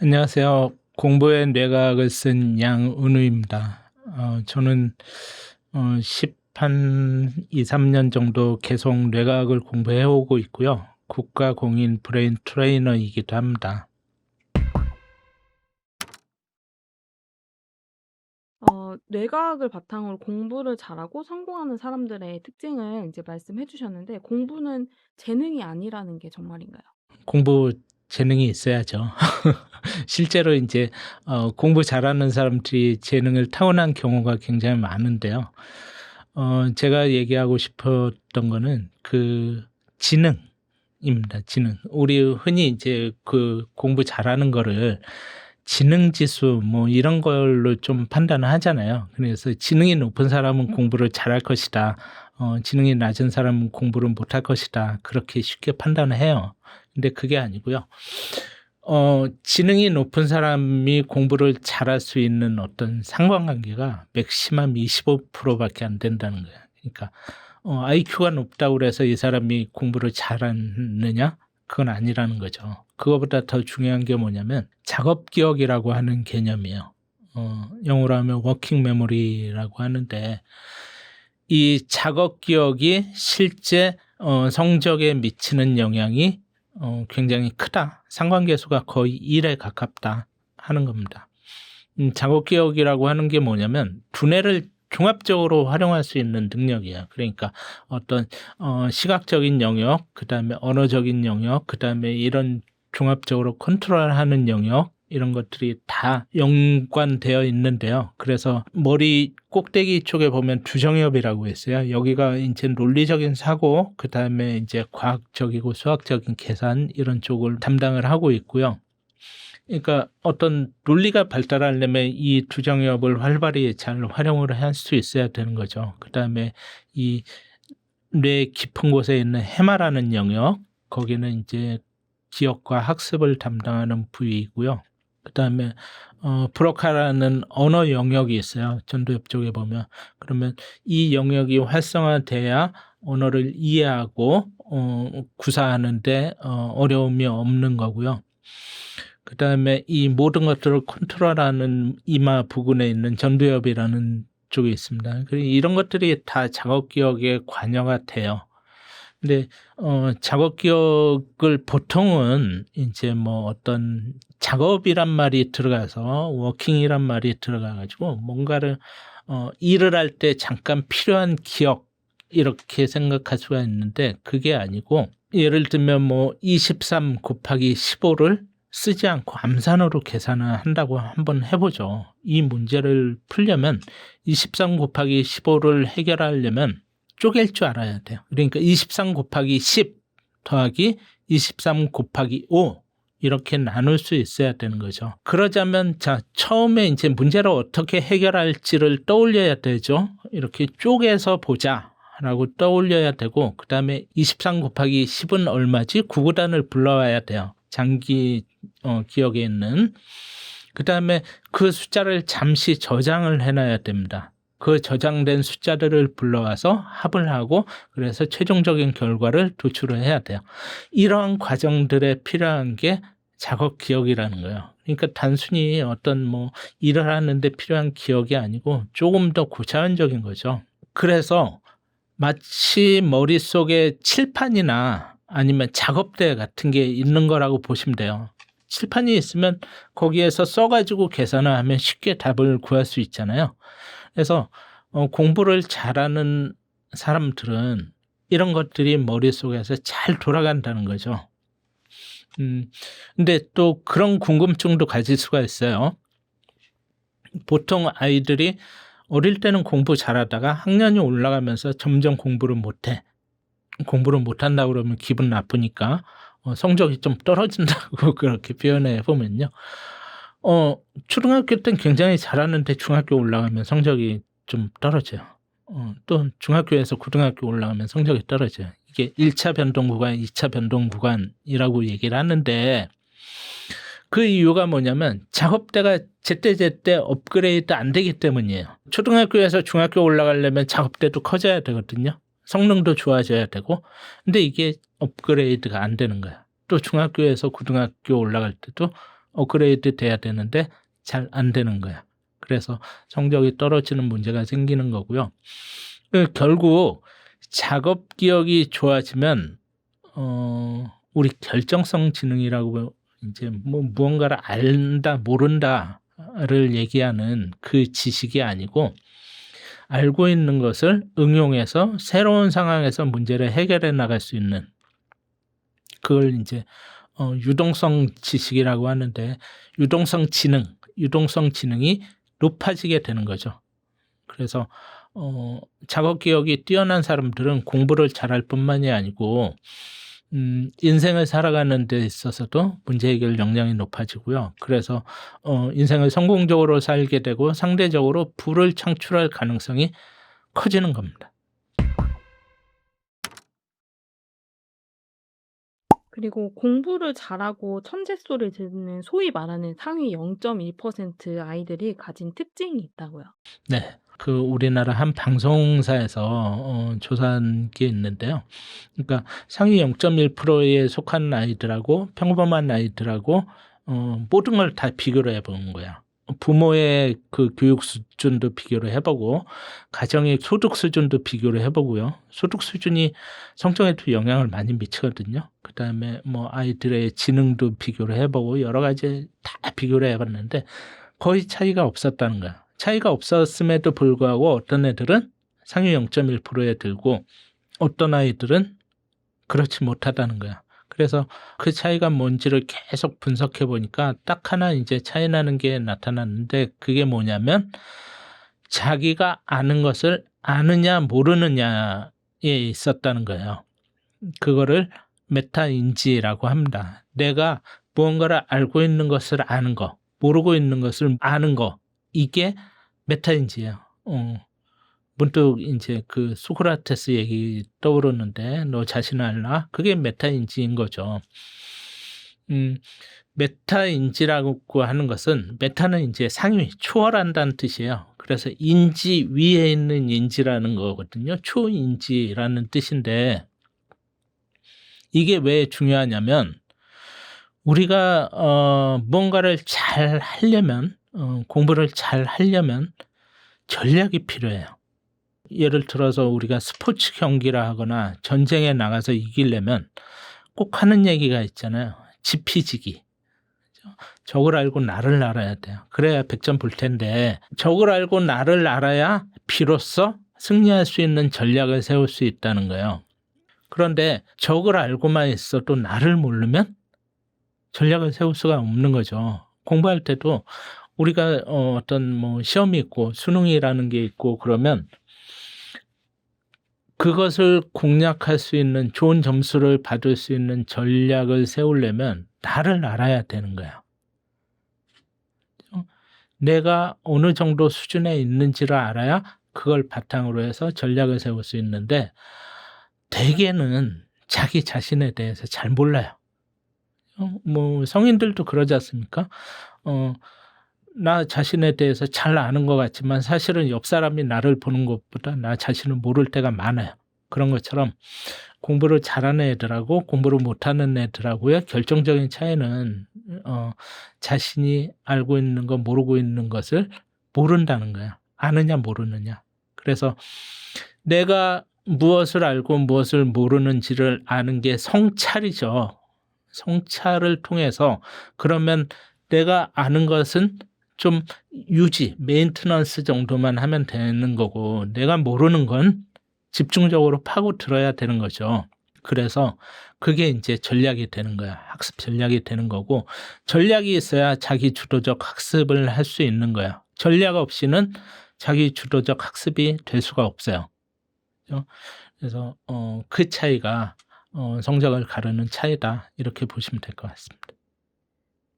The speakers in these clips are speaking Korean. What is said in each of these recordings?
안녕하세요. 공부의 뇌과학을 쓴 양은우입니다. 저는 10한 2, 3년 정도 계속 뇌과학을 공부해 오고 있고요. 국가공인 브레인 트레이너이기도 합니다. 뇌과학을 바탕으로 공부를 잘하고 성공하는 사람들의 특징을 이제 말씀해 주셨는데 공부는 재능이 아니라는 게 정말인가요? 공부 재능이 있어야죠. 실제로 이제 공부 잘하는 사람들이 재능을 타고난 경우가 굉장히 많은데요. 제가 얘기하고 싶었던 거는 그 지능입니다. 지능. 우리 흔히 이제 그 공부 잘하는 거를 지능 지수 뭐 이런 걸로 좀 판단을 하잖아요. 그래서 지능이 높은 사람은 공부를 잘할 것이다. 지능이 낮은 사람은 공부를 못할 것이다. 그렇게 쉽게 판단을 해요. 근데 그게 아니고요. 지능이 높은 사람이 공부를 잘할 수 있는 어떤 상관관계가 맥시멈 25%밖에 안 된다는 거예요. 그러니까 IQ가 높다고 그래서 이 사람이 공부를 잘하느냐? 그건 아니라는 거죠. 그거보다 더 중요한 게 뭐냐면 작업 기억이라고 하는 개념이에요. 영어로 하면 워킹 메모리라고 하는데 이 작업 기억이 실제 성적에 미치는 영향이 굉장히 크다. 상관계수가 거의 1에 가깝다 하는 겁니다. 작업 기억이라고 하는 게 뭐냐면 두뇌를 종합적으로 활용할 수 있는 능력이에요. 그러니까 어떤 시각적인 영역, 그다음에 언어적인 영역, 그다음에 이런 종합적으로 컨트롤하는 영역 이런 것들이 다 연관되어 있는데요. 그래서 머리 꼭대기 쪽에 보면 두정엽이라고 있어요. 여기가 이제 논리적인 사고, 그다음에 이제 과학적이고 수학적인 계산 이런 쪽을 담당을 하고 있고요. 그러니까 어떤 논리가 발달하려면 이 두정엽을 활발히 잘 활용을 할 수 있어야 되는 거죠. 그다음에 이 뇌 깊은 곳에 있는 해마라는 영역, 거기는 이제 기억과 학습을 담당하는 부위이고요. 그다음에 브로카라는 언어 영역이 있어요. 전두엽 쪽에 보면. 그러면 이 영역이 활성화돼야 언어를 이해하고 구사하는데 어려움이 없는 거고요. 그다음에 이 모든 것들을 컨트롤하는 이마 부근에 있는 전두엽이라는 쪽이 있습니다. 그리고 이런 것들이 다 작업 기억에 관여가 돼요. 근데 작업 기억을 보통은 이제 뭐 어떤 작업이란 말이 들어가서 워킹이란 말이 들어가 가지고 뭔가를 일을 할 때 잠깐 필요한 기억 이렇게 생각할 수가 있는데 그게 아니고 예를 들면 뭐 23 곱하기 15를 쓰지 않고 암산으로 계산을 한다고 한번 해보죠. 이 문제를 풀려면 23 곱하기 15를 해결하려면 쪼갤 줄 알아야 돼요. 그러니까 23 곱하기 10 더하기 23 곱하기 5 이렇게 나눌 수 있어야 되는 거죠. 그러자면 자 처음에 이제 문제를 어떻게 해결할지를 떠올려야 되죠. 이렇게 쪼개서 보자. 라고 떠올려야 되고 그 다음에 23 곱하기 10은 얼마지? 구구단을 불러와야 돼요. 장기 기억에 있는. 그 다음에 그 숫자를 잠시 저장을 해놔야 됩니다. 그 저장된 숫자들을 불러와서 합을 하고 그래서 최종적인 결과를 도출을 해야 돼요. 이러한 과정들에 필요한 게 작업 기억이라는 거예요. 그러니까 단순히 어떤 뭐 일을 하는데 필요한 기억이 아니고 조금 더 고차원적인 거죠. 그래서 마치 머릿속에 칠판이나 아니면 작업대 같은 게 있는 거라고 보시면 돼요. 칠판이 있으면 거기에서 써가지고 계산을 하면 쉽게 답을 구할 수 있잖아요. 그래서 공부를 잘하는 사람들은 이런 것들이 머릿속에서 잘 돌아간다는 거죠. 근데 또 그런 궁금증도 가질 수가 있어요. 보통 아이들이 어릴 때는 공부 잘하다가 학년이 올라가면서 점점 공부를 못해. 공부를 못한다 그러면 기분 나쁘니까 성적이 좀 떨어진다고 그렇게 표현해 보면요. 초등학교 때는 굉장히 잘하는데 중학교 올라가면 성적이 좀 떨어져요. 또 중학교에서 고등학교 올라가면 성적이 떨어져요. 이게 1차 변동 구간, 2차 변동 구간이라고 얘기를 하는데 그 이유가 뭐냐면 작업대가 제때제때 업그레이드 안 되기 때문이에요. 초등학교에서 중학교 올라가려면 작업대도 커져야 되거든요. 성능도 좋아져야 되고. 근데 이게 업그레이드가 안 되는 거야. 또 중학교에서 고등학교 올라갈 때도 업그레이드 돼야 되는데 잘 안 되는 거야. 그래서 성적이 떨어지는 문제가 생기는 거고요. 결국 작업 기억이 좋아지면 우리 결정성 지능이라고 이제 뭐 무언가를 안다 모른다를 얘기하는 그 지식이 아니고 알고 있는 것을 응용해서 새로운 상황에서 문제를 해결해 나갈 수 있는 그걸 이제 유동성 지식이라고 하는데 유동성 지능이 높아지게 되는 거죠. 그래서 작업 기억이 뛰어난 사람들은 공부를 잘할 뿐만이 아니고 인생을 살아가는 데 있어서도 문제 해결 역량이 높아지고요. 그래서 인생을 성공적으로 살게 되고 상대적으로 부를 창출할 가능성이 커지는 겁니다. 그리고 공부를 잘하고 천재 소리를 듣는 소위 말하는 상위 0.1% 아이들이 가진 특징이 있다고요. 네. 그 우리나라 한 방송사에서 조사한 게 있는데요. 그러니까 상위 0.1%에 속한 아이들하고 평범한 아이들하고 모든 걸 다 비교를 해보는 거야. 부모의 그 교육 수준도 비교를 해보고 가정의 소득 수준도 비교를 해보고요. 소득 수준이 성적에도 영향을 많이 미치거든요. 그다음에 뭐 아이들의 지능도 비교를 해보고 여러 가지 다 비교를 해봤는데 거의 차이가 없었다는 거야. 차이가 없었음에도 불구하고 어떤 애들은 상위 0.1%에 들고 어떤 아이들은 그렇지 못하다는 거야. 그래서 그 차이가 뭔지를 계속 분석해 보니까 딱 하나 이제 차이 나는 게 나타났는데 그게 뭐냐면 자기가 아는 것을 아느냐 모르느냐에 있었다는 거예요. 그거를 메타인지라고 합니다. 내가 무언가를 알고 있는 것을 아는 거, 모르고 있는 것을 아는 거, 이게 메타인지예요. 문득 이제 그 소크라테스 얘기 떠오르는데 너 자신을 알라? 그게 메타인지인 거죠. 메타인지라고 하는 것은 메타는 이제 상위, 초월한다는 뜻이에요. 그래서 인지 위에 있는 인지라는 거거든요. 초인지라는 뜻인데 이게 왜 중요하냐면 우리가 뭔가를 잘 하려면 공부를 잘 하려면 전략이 필요해요. 예를 들어서 우리가 스포츠 경기를 하거나 전쟁에 나가서 이기려면 꼭 하는 얘기가 있잖아요. 지피지기. 적을 알고 나를 알아야 돼요. 그래야 100점 볼 텐데 적을 알고 나를 알아야 비로소 승리할 수 있는 전략을 세울 수 있다는 거예요. 그런데 적을 알고만 있어도 나를 모르면 전략을 세울 수가 없는 거죠. 공부할 때도 우리가 어떤 뭐 시험이 있고 수능이라는 게 있고 그러면 그것을 공략할 수 있는 좋은 점수를 받을 수 있는 전략을 세우려면 나를 알아야 되는 거야. 내가 어느 정도 수준에 있는지를 알아야 그걸 바탕으로 해서 전략을 세울 수 있는데 대개는 자기 자신에 대해서 잘 몰라요. 뭐 성인들도 그러지 않습니까? 나 자신에 대해서 잘 아는 것 같지만 사실은 옆 사람이 나를 보는 것보다 나 자신을 모를 때가 많아요. 그런 것처럼 공부를 잘하는 애들하고 공부를 못하는 애들하고의 결정적인 차이는 자신이 알고 있는 것, 모르고 있는 것을 모른다는 거야. 아느냐 모르느냐. 그래서 내가 무엇을 알고 무엇을 모르는지를 아는 게 성찰이죠. 성찰을 통해서 그러면 내가 아는 것은 좀 유지, 메인테넌스 정도만 하면 되는 거고 내가 모르는 건 집중적으로 파고 들어야 되는 거죠. 그래서 그게 이제 전략이 되는 거야. 학습 전략이 되는 거고 전략이 있어야 자기 주도적 학습을 할 수 있는 거야. 전략 없이는 자기 주도적 학습이 될 수가 없어요. 그래서 그 차이가 성적을 가르는 차이다. 이렇게 보시면 될 것 같습니다.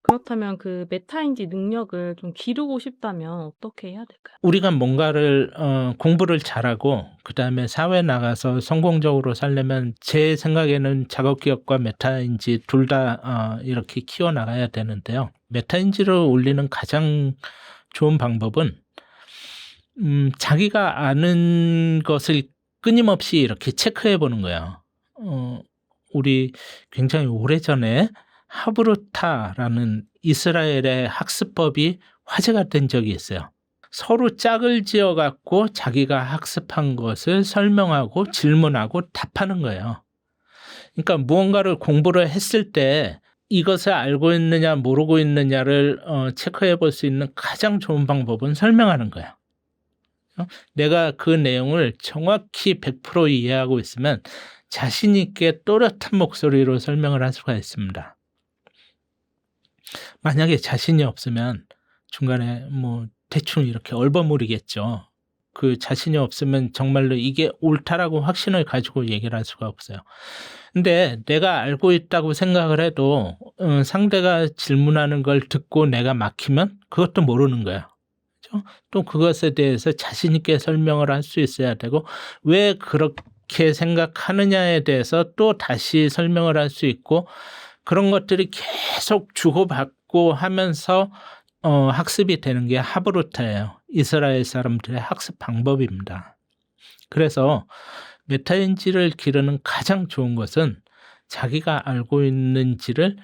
그렇다면 그 메타인지 능력을 좀 기르고 싶다면 어떻게 해야 될까요? 우리가 뭔가를 공부를 잘하고 그다음에 사회에 나가서 성공적으로 살려면 제 생각에는 작업기억과 메타인지 둘 다 이렇게 키워나가야 되는데요. 메타인지를 올리는 가장 좋은 방법은 자기가 아는 것을 끊임없이 이렇게 체크해 보는 거예요. 우리 굉장히 오래전에 하브루타라는 이스라엘의 학습법이 화제가 된 적이 있어요. 서로 짝을 지어 갖고 자기가 학습한 것을 설명하고 질문하고 답하는 거예요. 그러니까 무언가를 공부를 했을 때 이것을 알고 있느냐 모르고 있느냐를 체크해 볼 수 있는 가장 좋은 방법은 설명하는 거예요. 내가 그 내용을 정확히 100% 이해하고 있으면 자신 있게 또렷한 목소리로 설명을 할 수가 있습니다. 만약에 자신이 없으면 중간에 뭐 대충 이렇게 얼버무리겠죠. 그 자신이 없으면 정말로 이게 옳다라고 확신을 가지고 얘기를 할 수가 없어요. 근데 내가 알고 있다고 생각을 해도 상대가 질문하는 걸 듣고 내가 막히면 그것도 모르는 거예요. 그렇죠? 또 그것에 대해서 자신 있게 설명을 할 수 있어야 되고 왜 그렇게 생각하느냐에 대해서 또 다시 설명을 할 수 있고 그런 것들이 계속 주고받고 하면서 학습이 되는 게 하브루타예요. 이스라엘 사람들의 학습 방법입니다. 그래서 메타인지를 기르는 가장 좋은 것은 자기가 알고 있는지를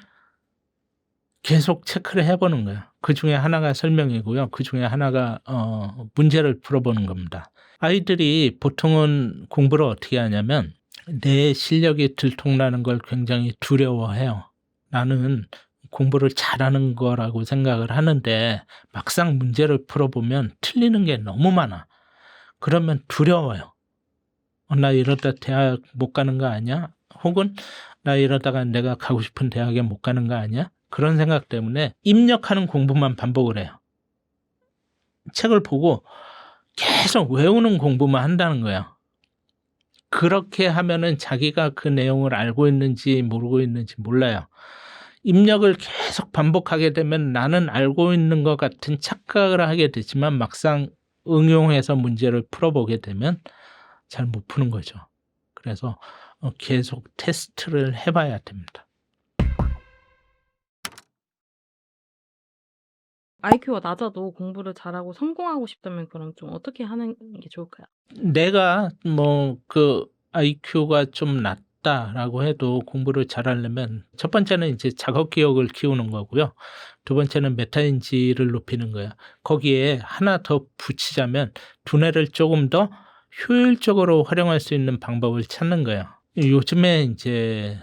계속 체크를 해보는 거예요. 그 중에 하나가 설명이고요. 그 중에 하나가 문제를 풀어보는 겁니다. 아이들이 보통은 공부를 어떻게 하냐면 내 실력이 들통나는 걸 굉장히 두려워해요. 나는 공부를 잘하는 거라고 생각을 하는데 막상 문제를 풀어보면 틀리는 게 너무 많아. 그러면 두려워요. 나 이러다 대학 못 가는 거 아니야? 혹은 나 이러다가 내가 가고 싶은 대학에 못 가는 거 아니야? 그런 생각 때문에 입력하는 공부만 반복을 해요. 책을 보고 계속 외우는 공부만 한다는 거예요. 그렇게 하면은 자기가 그 내용을 알고 있는지 모르고 있는지 몰라요. 입력을 계속 반복하게 되면 나는 알고 있는 것 같은 착각을 하게 되지만 막상 응용해서 문제를 풀어보게 되면 잘 못 푸는 거죠. 그래서 계속 테스트를 해봐야 됩니다. IQ가 낮아도 공부를 잘하고 성공하고 싶다면 그럼 좀 어떻게 하는 게 좋을까요? 내가 뭐 그 IQ가 좀 낮다라고 해도 공부를 잘하려면 첫 번째는 이제 작업 기억을 키우는 거고요. 두 번째는 메타인지를 높이는 거예요. 거기에 하나 더 붙이자면 두뇌를 조금 더 효율적으로 활용할 수 있는 방법을 찾는 거예요. 요즘에 이제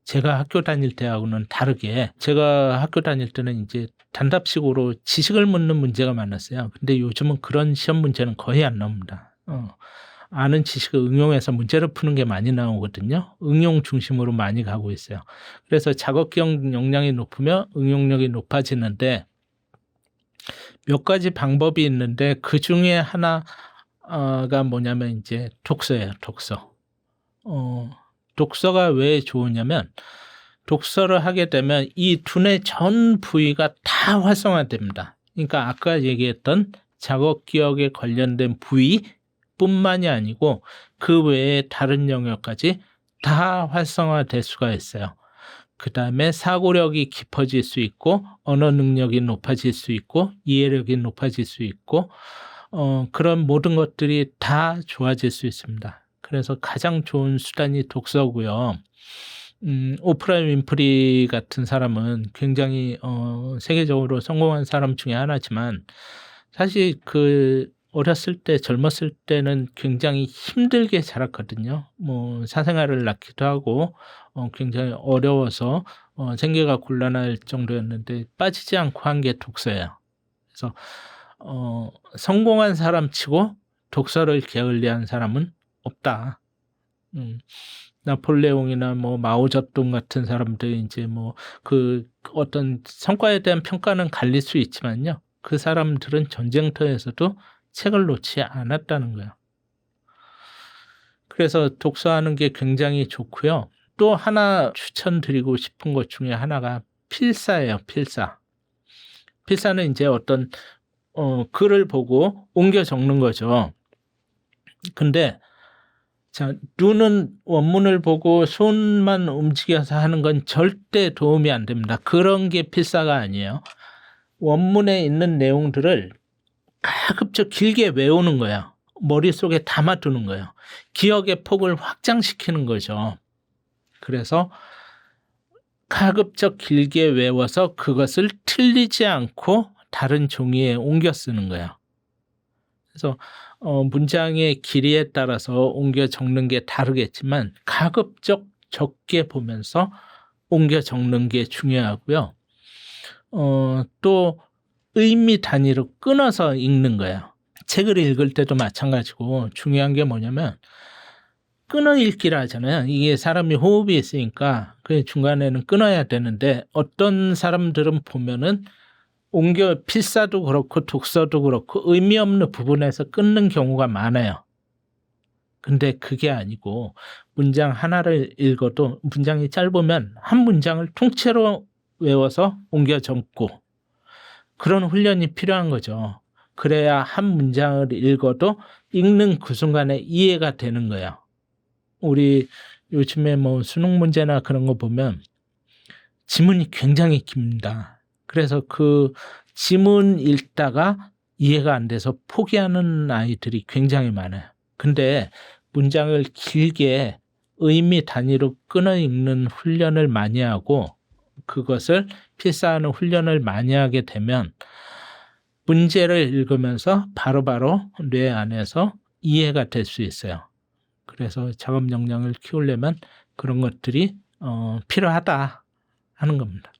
제가 학교 다닐 때하고는 다르게 제가 학교 다닐 때는 이제 단답식으로 지식을 묻는 문제가 많았어요. 근데 요즘은 그런 시험 문제는 거의 안 나옵니다. 아는 지식을 응용해서 문제를 푸는 게 많이 나오거든요. 응용 중심으로 많이 가고 있어요. 그래서 작업 기억 역량이 높으면 응용력이 높아지는데 몇 가지 방법이 있는데 그 중에 하나가 뭐냐면 이제 독서예요. 독서. 독서가 왜 좋으냐면 독서를 하게 되면 이 두뇌 전 부위가 다 활성화됩니다. 그러니까 아까 얘기했던 작업 기억에 관련된 부위뿐만이 아니고 그 외에 다른 영역까지 다 활성화될 수가 있어요. 그 다음에 사고력이 깊어질 수 있고 언어 능력이 높아질 수 있고 이해력이 높아질 수 있고 그런 모든 것들이 다 좋아질 수 있습니다. 그래서 가장 좋은 수단이 독서고요. 오프라 윈프리 같은 사람은 굉장히 세계적으로 성공한 사람 중에 하나지만 사실 그 어렸을 때 젊었을 때는 굉장히 힘들게 자랐거든요. 뭐 사생활을 낳기도 하고 굉장히 어려워서 생계가 곤란할 정도였는데 빠지지 않고 한 게 독서예요. 그래서 성공한 사람치고 독서를 게을리한 사람은 없다. 나폴레옹이나 뭐 마오쩌둥 같은 사람들 이제 뭐 그 어떤 성과에 대한 평가는 갈릴 수 있지만요. 그 사람들은 전쟁터에서도 책을 놓지 않았다는 거예요. 그래서 독서하는 게 굉장히 좋고요. 또 하나 추천드리고 싶은 것 중에 하나가 필사예요. 필사. 필사는 이제 어떤 글을 보고 옮겨 적는 거죠. 근데 자, 눈은 원문을 보고 손만 움직여서 하는 건 절대 도움이 안 됩니다. 그런 게 필사가 아니에요. 원문에 있는 내용들을 가급적 길게 외우는 거예요. 머릿속에 담아두는 거예요. 기억의 폭을 확장시키는 거죠. 그래서 가급적 길게 외워서 그것을 틀리지 않고 다른 종이에 옮겨 쓰는 거예요. 그래서 문장의 길이에 따라서 옮겨 적는 게 다르겠지만 가급적 적게 보면서 옮겨 적는 게 중요하고요. 또 의미 단위로 끊어서 읽는 거예요. 책을 읽을 때도 마찬가지고 중요한 게 뭐냐면 끊어 읽기라 하잖아요. 이게 사람이 호흡이 있으니까 그 중간에는 끊어야 되는데 어떤 사람들은 보면은 옮겨 필사도 그렇고 독서도 그렇고 의미 없는 부분에서 끊는 경우가 많아요. 근데 그게 아니고 문장 하나를 읽어도 문장이 짧으면 한 문장을 통째로 외워서 옮겨 적고 그런 훈련이 필요한 거죠. 그래야 한 문장을 읽어도 읽는 그 순간에 이해가 되는 거예요. 우리 요즘에 뭐 수능 문제나 그런 거 보면 지문이 굉장히 깁니다. 그래서 그 지문 읽다가 이해가 안 돼서 포기하는 아이들이 굉장히 많아요. 근데 문장을 길게 의미 단위로 끊어 읽는 훈련을 많이 하고 그것을 필사하는 훈련을 많이 하게 되면 문제를 읽으면서 바로바로 뇌 안에서 이해가 될 수 있어요. 그래서 작업 역량을 키우려면 그런 것들이 필요하다 하는 겁니다.